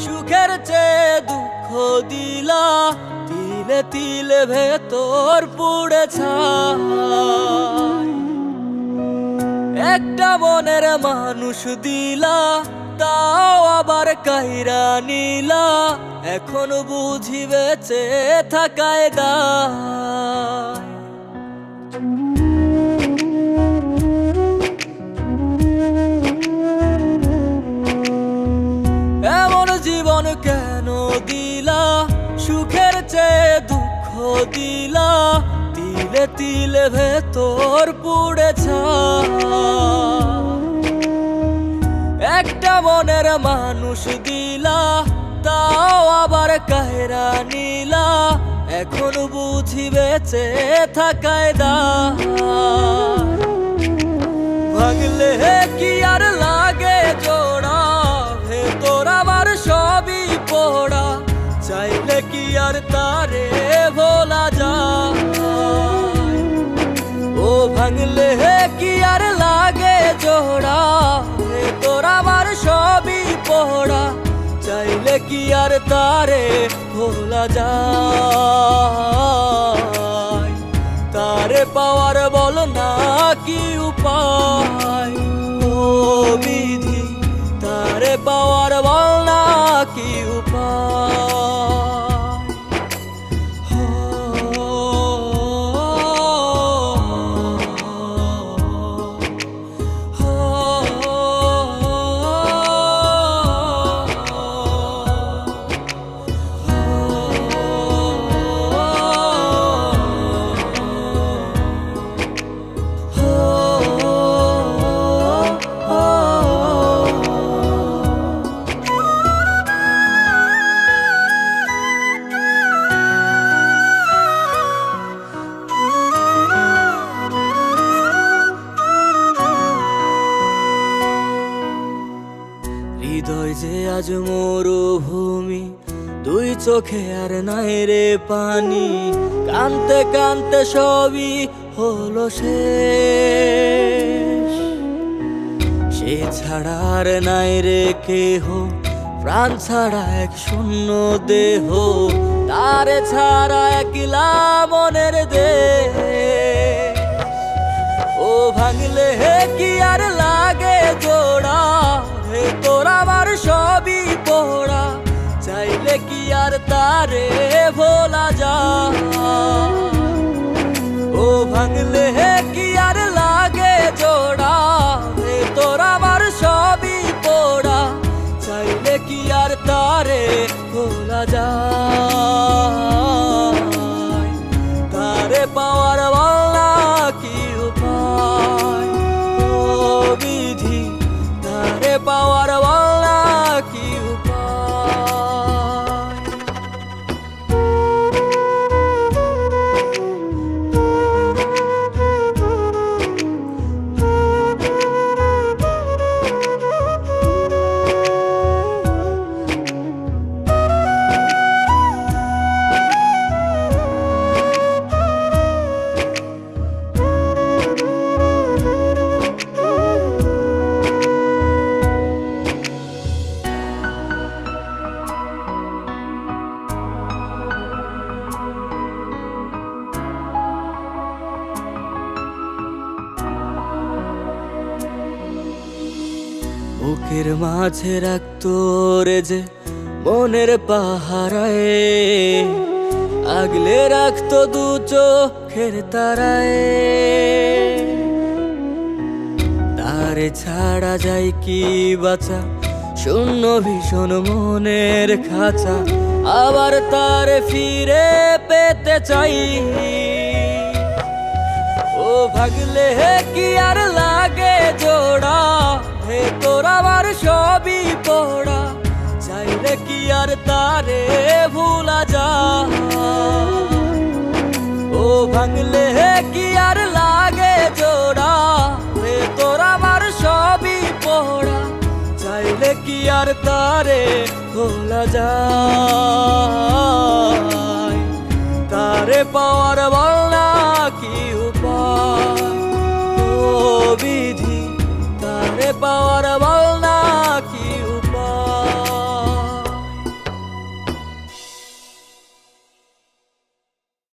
সুখের চেয়ে দুঃখ দিলা, তিলে তিলে ভেতর পুড়ে ছাই। একটা মনের মানুষ দিলা, তাও আবার কাইরা নিলা, এখন বুঝি বেঁচে থাকায় দায়। এমন জীবন কেন দিলা, সুখের চেয়ে দুঃখ দিলা, তিলে তিলে ভেতর পুড়ে ছাই। একটা মনের মানুষ দিলা, তাও আবার কাহেরা নিলা, এখন বুঝি বেঁচে থাকায় দায়। ভাঙলে কি আর লাগে জোড়া, ভেতর আমার সবই পোড়া, চাইলে কি আর তারে ভোলা যায়। ও ভাঙলে কি আর লাগে জোড়া, ভেতর আমার সবই পোড়া, চাইলে কি আর তারে ভোলা যায়। তারে পাওয়ার বল না কি উপায়, ও বিধি তারে পাওয়ার বল না কি উপায়। হৃদয় যে আজ মরুভূমি, দুই চোখে আর নাই রে পানি, কানতে কানতে সবই হলো শেষ। সে ছাড়া আর নাই রে কেহ, প্রাণ ছাড়া এক শূন্য দেহ, তারে ছাড়া একলা মনের দেহ। ও ভাঙলে কি আর লাগে জোড়া, ভেতর আমার সবই পোড়া, চাইলে কি আর তারে ভোলা যায়। ও ভাঙলে কি আর লাগে জোড়া, ভেতর আমার সবই পোড়া, চাইলে কি আর তারে ভোলা যায়। তারে পাওয়ার বল না কি উপায়, ও বিধি তারে পাওয়ার বল না কি উপায়। বুকের মাঝে রাখতো রে যে মনের পাহারায়, আগলে রাখতো দু চোখের তারায়। তারে ছাড়া যায় কি বাঁচা, শূন্য ভীষণ মনের খাঁচা, আবার তারে ফিরে পেতে চাই। ও ভাগলে কি আর লাগে জোড়া, ভেতর আমার সবই পোড়া, চাইলে কি আর তারে ভুলা যায়। ও ভাঙলে কি আর লাগে জোড়া, ভেতর আমার সবই পোড়া, চাইলে কি আর তারে ভোলা যায়। তারে পাওয়ার বল না কি উপায়, ও বিধি তারে পাওয়ার বল